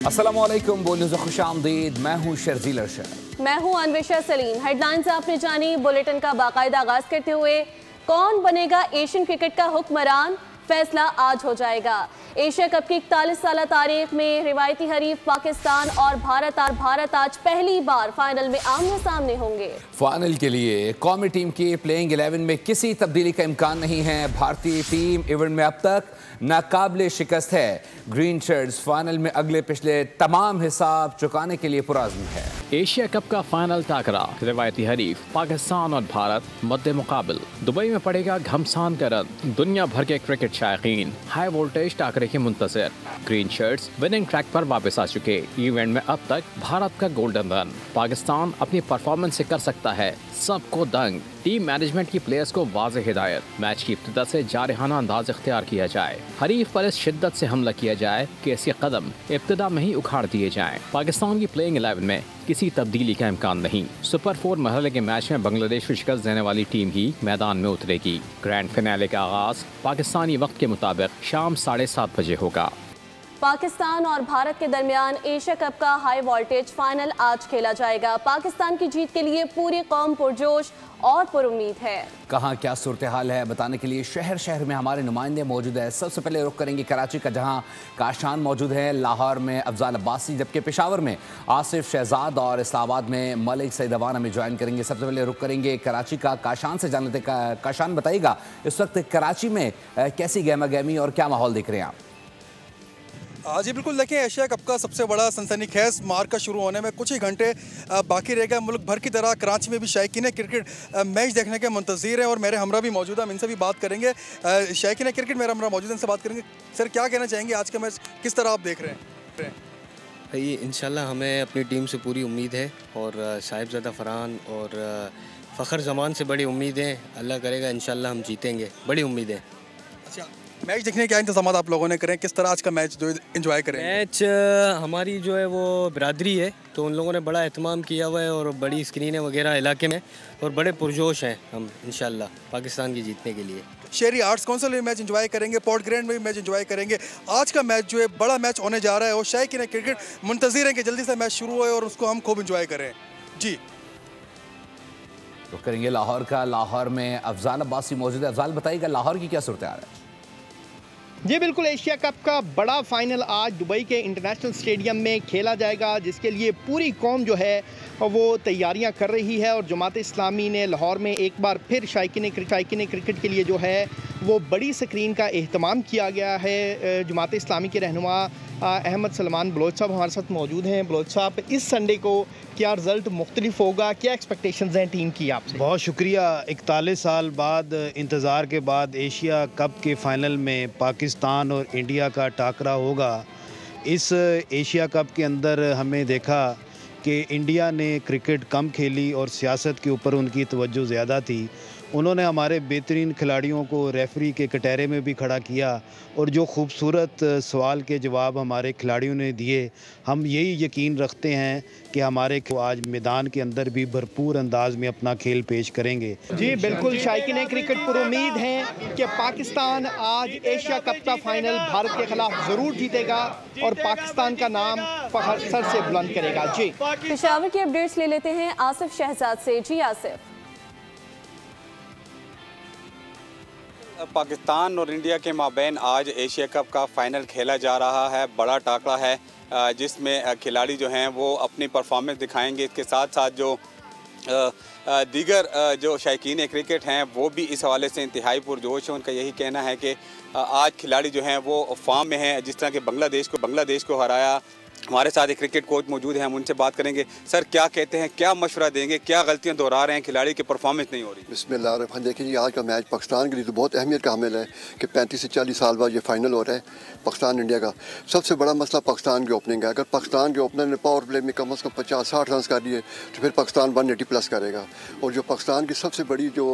अस्सलामुअलैकुम, बोल खुशामदीद। मैं हूँ शर्जील अरशद। मैं हूँ अन्वेशा सलीम। हेडलाइंस आपने जानी। बुलेटिन का बाकायदा आगाज करते हुए, कौन बनेगा एशियन क्रिकेट का हुक्मरान, फैसला आज हो जाएगा। एशिया कप की 41 साल तारीख में रिवायती हरीफ पाकिस्तान और भारत आज पहली बार फाइनल में आमने सामने होंगे। फाइनल के लिए कौमी टीम की प्लेइंग 11 में किसी तब्दीली का इम्कान नहीं है। भारतीय टीम इवेंट में अब तक नाकाबिले शिकस्त है। ग्रीन शर्ट्स फाइनल में अगले पिछले तमाम हिसाब चुकाने के लिए पुराज़्म है। एशिया कप का फाइनल टाकरा रिवायती हरीफ पाकिस्तान और भारत मद्दे मुकाबिल। दुबई में पड़ेगा घमसान का रन। दुनिया भर के क्रिकेट शायकीन हाई वोल्टेज टाकरे के मुंतज़िर। ग्रीन शर्ट्स विनिंग ट्रैक पर वापस आ चुके। इवेंट में अब तक भारत का गोल्डन रन। पाकिस्तान अपनी परफॉर्मेंस से कर सकता है सबको दंग। टीम मैनेजमेंट की प्लेयर्स को वाज़ेह हिदायत, मैच की इब्तिदा से जारहाना अंदाज इख्तियार किया जाए। हरीफ पर इस शिद्दत से हमला किया जाए कि इसके कदम इब्तिदा में ही उखाड़ दिए जाएं। पाकिस्तान की प्लेइंग 11 में किसी तब्दीली का इम्कान नहीं। सुपर 4 मरहले के मैच में बांग्लादेश को शिकस्त देने वाली टीम ही मैदान में उतरेगी। ग्रैंड फिनाले का आगाज पाकिस्तानी वक्त के मुताबिक शाम 7:30 बजे होगा। पाकिस्तान और भारत के दरमियान एशिया कप का हाई वोल्टेज फाइनल आज खेला जाएगा। पाकिस्तान की जीत के लिए पूरी कौम पुरजोश और पुरुम्मीद है। कहाँ क्या सूरत हाल है बताने के लिए शहर शहर में हमारे नुमाइंदे मौजूद है। सबसे पहले रुख करेंगे कराची का, जहाँ काशान मौजूद है। लाहौर में अफजाल अब्बासी, जबकि पेशावर में आसिफ शहजाद और इस्लामाबाद में मलिक सईदवान हमें ज्वाइन करेंगे। सबसे पहले रुख करेंगे कराची का, काशान से जान लेते। काशान बताइएगा, इस वक्त कराची में कैसी गहमा गहमी और क्या माहौल देख रहे हैं आप? जी बिल्कुल, देखिए एशिया कप का सबसे बड़ा सनसनीखेज मार्का शुरू होने में कुछ ही घंटे बाकी रह गए। मुल्क भर की तरह कराची में भी शायकीन क्रिकेट मैच देखने के मुंतज़िर हैं और मेरे हमरा भी मौजूद हैं। हम इनसे भी बात करेंगे। शायकीन क्रिकेट मेरा हमरा मौजूद है, इनसे बात करेंगे। सर, क्या कहना चाहेंगे, आज का मैच किस तरह आप देख रहे हैं? भाई इंशाल्लाह हमें अपनी टीम से पूरी उम्मीद है और साहिबजादा फरहान और फ़खर ज़मान से बड़ी उम्मीद है। अल्लाह करेगा इंशाल्लाह हम जीतेंगे, बड़ी उम्मीद है। अच्छा, मैच देखने के क्या इंतजाम आप लोगों ने करें, किस तरह आज का मैच जो एंजॉय करें? मैच हमारी जो है वो बिरादरी है, तो उन लोगों ने बड़ा एहतमाम किया हुआ है और बड़ी स्क्रीनें वगैरह इलाके में, और बड़े पुरजोश हैं हम इंशाल्लाह पाकिस्तान की जीतने के लिए। शेरी आर्ट्स कौंसिल में मैच एंजॉय करेंगे, पोर्ट ग्रैंड में भी मैच एंजॉय करेंगे। आज का मैच जो है बड़ा मैच होने जा रहा है और शायकीन क्रिकेट मुंतज़िर हैं कि जल्दी से मैच शुरू हो और उसको हम खूब एंजॉय करें। जी तो करेंगे लाहौर का। लाहौर में अफजाल अब्बासी मौजूद है। अफजाल, बताइएगा लाहौर की क्या सूरत हाल है? जी बिल्कुल, एशिया कप का बड़ा फाइनल आज दुबई के इंटरनेशनल स्टेडियम में खेला जाएगा, जिसके लिए पूरी कौम जो है वो तैयारियां कर रही है। और जमात इस्लामी ने लाहौर में एक बार फिर शायकीन क्रिकेट के लिए जो है वो बड़ी स्क्रीन का एहतमाम किया गया है। जमात इस्लामी के रहनुमा अहमद सलमान बलोच साहब हमारे साथ मौजूद हैं। बलोच साहब, इस संडे को क्या रिज़ल्ट मुख्तलिफ होगा, क्या एक्सपेक्टेशंस हैं टीम की आपसे? बहुत शुक्रिया। 41 साल बाद इंतज़ार के बाद एशिया कप के फ़ाइनल में पाकिस्तान और इंडिया का टाकरा होगा। इस एशिया कप के अंदर हमें देखा कि इंडिया ने क्रिकेट कम खेली और सियासत के ऊपर उनकी तवज्जो ज़्यादा थी। उन्होंने हमारे बेहतरीन खिलाड़ियों को रेफरी के कटहरे में भी खड़ा किया और जो खूबसूरत सवाल के जवाब हमारे खिलाड़ियों ने दिए, हम यही यकीन रखते हैं कि हमारे आज मैदान के अंदर भी भरपूर अंदाज में अपना खेल पेश करेंगे। जी बिल्कुल, शायकीन क्रिकेट पर उम्मीद है कि पाकिस्तान आज एशिया कप का फाइनल भारत के खिलाफ ज़रूर जीतेगा और पाकिस्तान का नाम फखर सर से बुलंद करेगा। जी, पेशावर की अपडेट्स ले लेते हैं आसिफ शहजाद से। जी आसिफ। पाकिस्तान और इंडिया के माबैन आज एशिया कप का फाइनल खेला जा रहा है। बड़ा टाकरा है जिसमें खिलाड़ी जो हैं वो अपनी परफॉर्मेंस दिखाएंगे। इसके साथ साथ जो दीगर जो शायकीन क्रिकेट हैं वो भी इस हवाले से इंतहाई पुरजोश हैं। उनका यही कहना है कि आज खिलाड़ी जो हैं वो फॉर्म में हैं। जिस तरह के बांग्लादेश को हराया। हमारे साथ एक क्रिकेट कोच मौजूद हैं, हम उनसे बात करेंगे। सर, क्या कहते हैं, क्या मशवरा देंगे, क्या गलतियां दोहरा रहे हैं, खिलाड़ी की परफॉर्मेंस नहीं हो रही? बिस्मिल्लाह। देखिए जी, आज का मैच पाकिस्तान के लिए तो बहुत अहमियत का हामिल है कि 35 से 40 साल बाद ये फाइनल हो रहा है पाकिस्तान इंडिया का। सबसे बड़ा मसला पाकिस्तान की ओपनिंग है। अगर पाकिस्तान के ओपनर ने पावर प्ले में कम से कम 50-60 रन कर दिए तो फिर पाकिस्तान 180 प्लस करेगा। और जो पाकिस्तान की सबसे बड़ी जो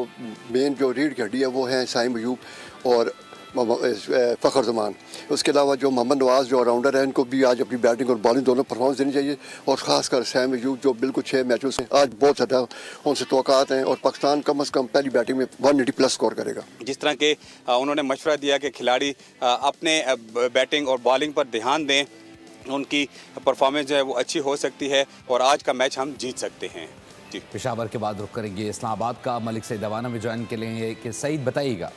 मेन जो रीढ़ की हड्डी है वो है साइम अयूब और फ़खर ज़मान। उसके अलावा जो मोहम्मद नवाज़ जो ऑलराउंडर है, इनको भी आज अपनी बैटिंग और बॉलिंग दोनों परफॉर्मेंस देनी चाहिए। और ख़ासकर सैम अयूब जो बिल्कुल 6 मैचों से आज बहुत ज़्यादा उनसे तवक्कात हैं और पाकिस्तान कम से कम पहली बैटिंग में 180 प्लस स्कोर करेगा। जिस तरह के उन्होंने मशवरा दिया कि खिलाड़ी अपने बैटिंग और बॉलिंग पर ध्यान दें, उनकी परफॉर्मेंस जो है वो अच्छी हो सकती है और आज का मैच हम जीत सकते हैं। जी, पेशावर के बाद रुख करेंगे इस्लामाबाद का। मलिक सईद अवाना में ज्वाइन के लिए कि सईद बताइएगा।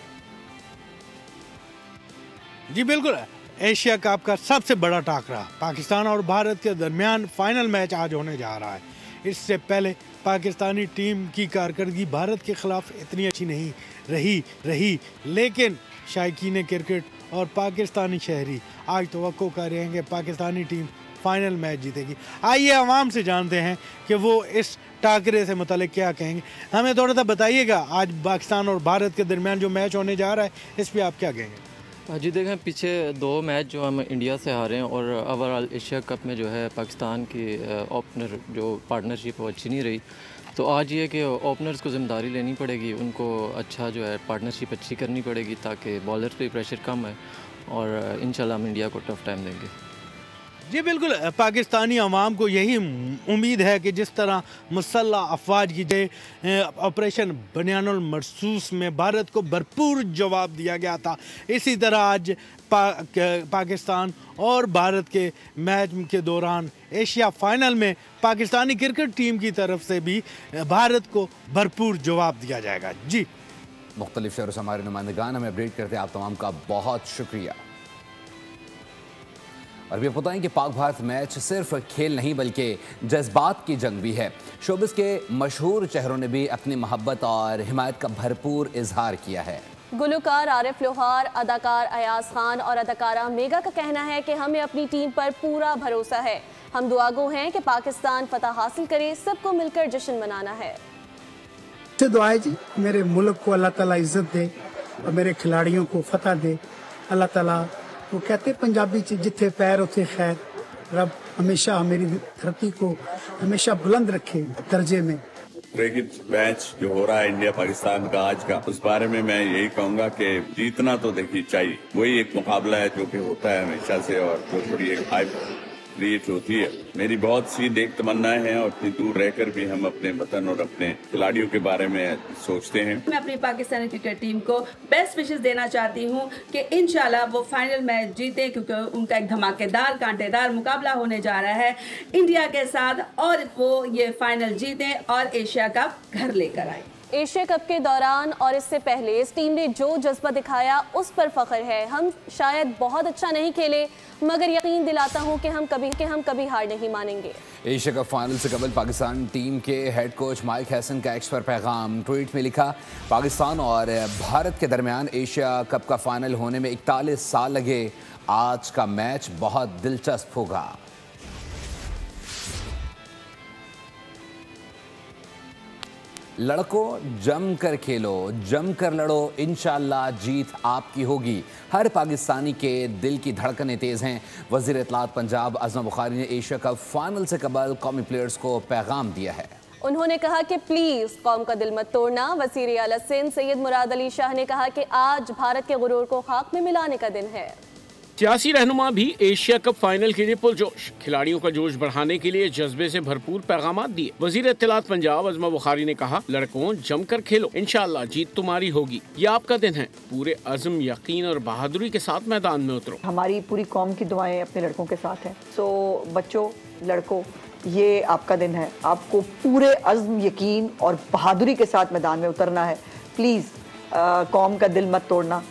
जी बिल्कुल, एशिया कप का सबसे बड़ा टाकरा पाकिस्तान और भारत के दरमियान फाइनल मैच आज होने जा रहा है। इससे पहले पाकिस्तानी टीम की कारकर्दगी भारत के खिलाफ इतनी अच्छी नहीं रही, लेकिन शायकीन क्रिकेट और पाकिस्तानी शहरी आज तवक्को कर रहे हैं कि पाकिस्तानी टीम फाइनल मैच जीतेगी। आइए आवाम से जानते हैं कि वो इस टाकरे से मुतालिक क्या कहेंगे। हमें थोड़ा सा बताइएगा, आज पाकिस्तान और भारत के दरमियान जो मैच होने जा रहा है इस पर आप क्या कहेंगे? जी देखें, पीछे 2 मैच जो हम इंडिया से हारे हैं और ओवरऑल एशिया कप में जो है पाकिस्तान की ओपनर जो पार्टनरशिप वो अच्छी नहीं रही। तो आज ये कि ओपनर्स को ज़िम्मेदारी लेनी पड़ेगी, उनको अच्छा जो है पार्टनरशिप अच्छी करनी पड़ेगी ताकि बॉलर्स पे प्रेशर कम है और इंशाल्लाह हम इंडिया को टफ टाइम देंगे। जी बिल्कुल, पाकिस्तानी अवाम को यही उम्मीद है कि जिस तरह मुसल्लह अफवाज की जय ऑपरेशन बनियानुल मरसूस में भारत को भरपूर जवाब दिया गया था, इसी तरह आज पाकिस्तान और भारत के मैच के दौरान एशिया फाइनल में पाकिस्तानी क्रिकेट टीम की तरफ से भी भारत को भरपूर जवाब दिया जाएगा। जी, मुख्तलिफ शहरों से हमारे नुमाइंदगान हमें अपडेट करते हैं, आप तमाम का बहुत शुक्रिया। और भी बताएं कि पाक भारत मैच सिर्फ खेल नहीं बल्कि जज्बात की जंग भी है। शोबिस के मशहूर चेहरों ने भी अपनी मोहब्बत और हिमायत का भरपूर इजहार किया है। गुलकार आरिफ लोहार, अदाकार अयाज खान और अदाकारा मेगा का कहना है कि हमें अपनी टीम पर पूरा भरोसा है। हम दुआगो हैं कि पाकिस्तान फतह हासिल करे, सबको मिलकर जश्न मनाना है। दुआ है जी, मेरे मुल्क को अल्लाह ताला इज्जत दे और मेरे खिलाड़ियों को फतह दे। अल्लाह ताला, वो कहते पंजाबी च जिथे पैर उथे खैर, रब हमेशा मेरी धरती को हमेशा बुलंद रखे दर्जे में। क्रिकेट मैच जो हो रहा है इंडिया पाकिस्तान का आज का, उस बारे में मैं यही कहूँगा कि जीतना तो देखिए चाहिए, वही एक मुकाबला है जो कि होता है हमेशा से और जो थोड़ी एक हाइप क्रिएट होती है। मेरी बहुत सी नेक तमन्नाएं हैं और इतनी दूर रहकर भी हम अपने वतन और अपने खिलाड़ियों के बारे में सोचते हैं। मैं अपनी पाकिस्तानी क्रिकेट टीम को बेस्ट विशेस देना चाहती हूं कि इंशाल्लाह वो फाइनल मैच जीते, क्योंकि उनका एक धमाकेदार कांटेदार मुकाबला होने जा रहा है इंडिया के साथ और वो ये फाइनल जीते और एशिया कप घर लेकर आए। एशिया कप के दौरान और इससे पहले इस टीम ने जो जज्बा दिखाया उस पर फख्र है। हम शायद बहुत अच्छा नहीं खेले, मगर यकीन दिलाता हूं कि हम कभी हार नहीं मानेंगे। एशिया कप फाइनल से कबल पाकिस्तान टीम के हेड कोच माइक हैसन का एक्स पर पैगाम। ट्वीट में लिखा, पाकिस्तान और भारत के दरमियान एशिया कप का फाइनल होने में 41 साल लगे, आज का मैच बहुत दिलचस्प होगा। लड़कों जम कर खेलो, जम कर लड़ो, इंशाल्लाह जीत आपकी होगी। हर पाकिस्तानी के दिल की धड़कनें तेज़ हैं। वज़ीर इत्तलात पंजाब अज़मा बुखारी ने एशिया कप फाइनल से कबल कौमी प्लेयर्स को पैगाम दिया है। उन्होंने कहा कि प्लीज़ कौम का दिल मत तोड़ना। वज़ीर आला सिंध सैयद मुराद अली शाह ने कहा कि आज भारत के गुरूर को खाक में मिलाने का दिन है। सियासी रहनुमा भी एशिया कप फाइनल के लिए पुरजोश, खिलाड़ियों का जोश बढ़ाने के लिए जज्बे से भरपूर पैगाम दिए। वज़ीर इत्तलात पंजाब अज़मा बुखारी ने कहा, लड़कों जमकर खेलो, इंशाअल्लाह जीत तुम्हारी होगी, ये आपका दिन है। पूरे अज़्म, यकीन और बहादुरी के साथ मैदान में उतरो। हमारी पूरी कौम की दुआएं अपने लड़कों के साथ हैं। सो बच्चों, लड़कों, ये आपका दिन है। आपको पूरे अज़्म, यकीन और बहादुरी के साथ मैदान में उतरना है। प्लीज़ कौम का दिल मत तोड़ना,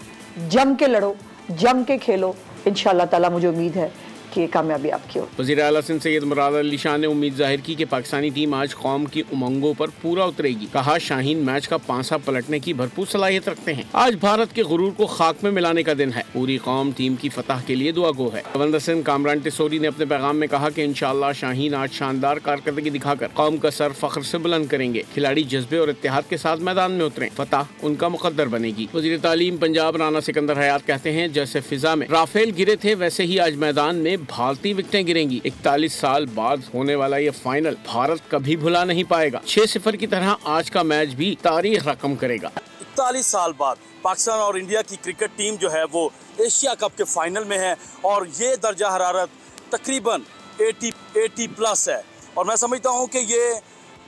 जम के लड़ो, जम के खेलो। इंशाअल्लाह ताला मुझे उम्मीद है कि कामयाबी आपकी हो। वज़ीर आला सिंध सैयद मुराद अली शाह ने उम्मीद जाहिर की कि पाकिस्तानी टीम आज कौम की उमंगों पर पूरा उतरेगी। कहा, शाहीन मैच का पांसा पलटने की भरपूर सलाहियत रखते हैं। आज भारत के गुरूर को खाक में मिलाने का दिन है। पूरी कौम टीम की फतह के लिए दुआ गो है। रविंदर सिंह कामरान टिसोरी ने अपने पैगाम में कहा कि इंशाअल्लाह शाहीन आज शानदार कारकर्दगी दिखाकर कौम का सर फख्र से बुलंद करेंगे। खिलाड़ी जज्बे और इत्तेहाद के साथ मैदान में उतरे, फतह उनका मुकद्दर बनेगी। वज़ीर तालीम पंजाब राना सिकंदर हयात कहते हैं, जैसे फिजा में राफेल गिरे थे वैसे ही आज मैदान में भालती विकेटें गिरेंगी। 41 साल बाद होने वाला ये फाइनल भारत कभी भुला नहीं पाएगा। 6-0 की तरह आज का मैच भी तारीख रकम करेगा। 41 साल बाद पाकिस्तान और इंडिया की क्रिकेट टीम जो है वो एशिया कप के फाइनल में है और ये दर्जा हरारत तकरीबन 80 प्लस है। और मैं समझता हूँ कि ये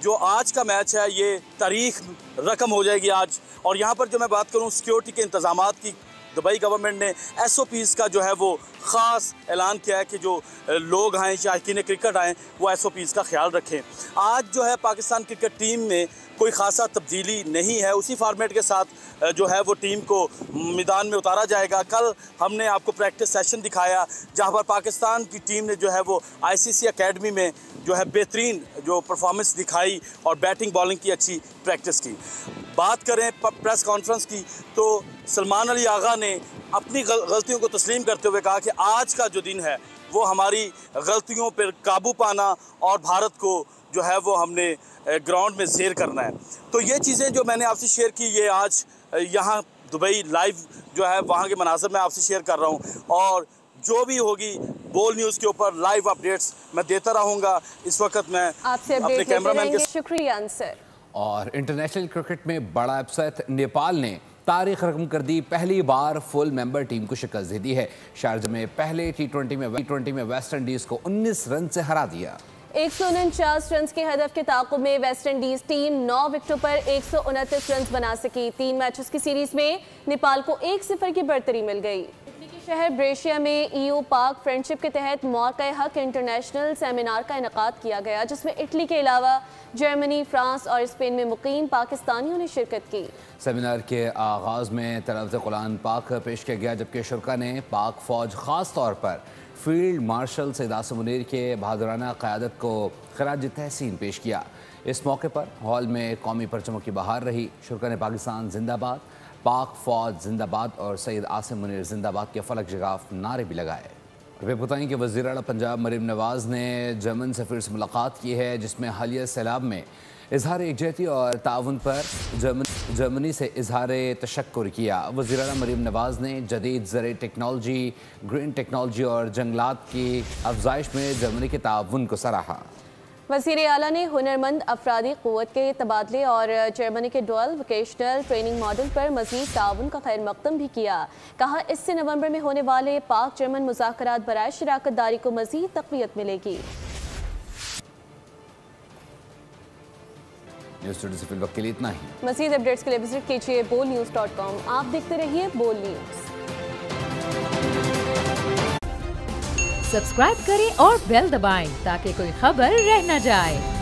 जो आज का मैच है ये तारीख रकम हो जाएगी आज। और यहाँ पर जो मैं बात करूँ सिक्योरिटी के इंतजामात की, दुबई गवर्नमेंट ने SOPs का जो है वो ख़ास ऐलान किया है कि जो लोग आएँ, शायकीन क्रिकेट आएँ, वो SOPs का ख्याल रखें। आज जो है पाकिस्तान क्रिकेट टीम में कोई ख़ासा तब्दीली नहीं है, उसी फॉर्मेट के साथ जो है वो टीम को मैदान में उतारा जाएगा। कल हमने आपको प्रैक्टिस सेशन दिखाया जहाँ पर पाकिस्तान की टीम ने जो है वो ICC एकेडमी में जो है बेहतरीन जो परफॉर्मेंस दिखाई और बैटिंग बॉलिंग की अच्छी प्रैक्टिस की। बात करें प्रेस कॉन्फ्रेंस की तो सलमान अली आगा ने अपनी गलतियों को तस्लीम करते हुए कहा कि आज का जो दिन है वो हमारी गलतियों पर काबू पाना और भारत को जो है वो हमने ग्राउंड में शेयर करना है। तो ये चीज़ें जो मैंने आपसे शेयर की, ये आज यहाँ दुबई लाइव जो है वहाँ के मनाज़र में आपसे शेयर कर रहा हूँ और जो भी होगी बोल न्यूज़ के ऊपर लाइव अपडेट्स मैं देता रहूँगा। इस वक्त मैं आपसे अपने कैमरामैन के शुक्रिया अंसर। और इंटरनेशनल क्रिकेट में बड़ा अपसेट, नेपाल ने तारीख रकम कर दी, पहली बार फुल मेंबर टीम को शिकस्त दे दी है। शारजा में पहले T20 में वेस्ट इंडीज़ को 19 रन से हरा दिया। 149 रन के हदफ के ताक़ुब में वेस्ट इंडीज टीम 9 विकेटों पर 129 रन बना सकी। 3 मैचेस की सीरीज में नेपाल को 1-0 की बढ़तरी मिल गई। इटली के शहर ब्रेशिया में EU पाक फ्रेंडशिप के तहत मौक़े हक इंटरनेशनल सेमिनार का इनेकाद किया गया, जिसमें इटली के अलावा जर्मनी, फ्रांस और स्पेन में मुकीम पाकिस्तानियों ने शिरकत की। सेमिनार के आगाज़ में तलफ़्ज़ कुरान पाक पेश किया गया, जबकि शुरा ने पाक फ़ौज ख़ास तौर पर फील्ड मार्शल सैयद आसिम मुनीर के बहादुराना क़यादत को ख़राज तहसीन पेश किया। इस मौके पर हॉल में कौमी परचमों की बहार रही। शुरा ने पाकिस्तान जिंदाबाद, पाक फ़ौज जिंदाबाद और सैयद आसिम मुनीर जिंदाबाद के फलक जगाफ नारे भी लगाए। वे बताएं कि वज़ीर आला पंजाब मरीम नवाज़ ने जर्मन सफ़ीर से मुलाकात की है, जिसमें हालिया सैलाब में इजहार एकजहती और ताउन पर जर्मनी से इजहार तशक्कुर किया। वज़ीर आला मरीम नवाज़ ने जदीद ज़र टेक्नोलॉजी, ग्रीन टेक्नोलॉजी और जंगलात की अफजाइश में जर्मनी के ताउन को सराहा। वज़ीर आला ने हुनरमंद अफरादी क़ुव्वत के तबादले और जर्मनी के डुअल वोकेशनल ट्रेनिंग मॉडल पर मज़ीद ताउन का खैर मक़दम भी किया। कहा, इससे नवंबर में होने वाले पाक जर्मन मुज़ाकरात बराए शराकत दारी को मज़ीद तक़वियत मिलेगी। न्यूज़ टुडे से वक्त के लिए इतना ही। मज़ीद अपडेट्स के लिए विजिट कीजिए bolnews.com। आप देखते रहिए बोल न्यूज़। सब्सक्राइब करें और बेल दबाएं ताकि कोई खबर रह न जाए।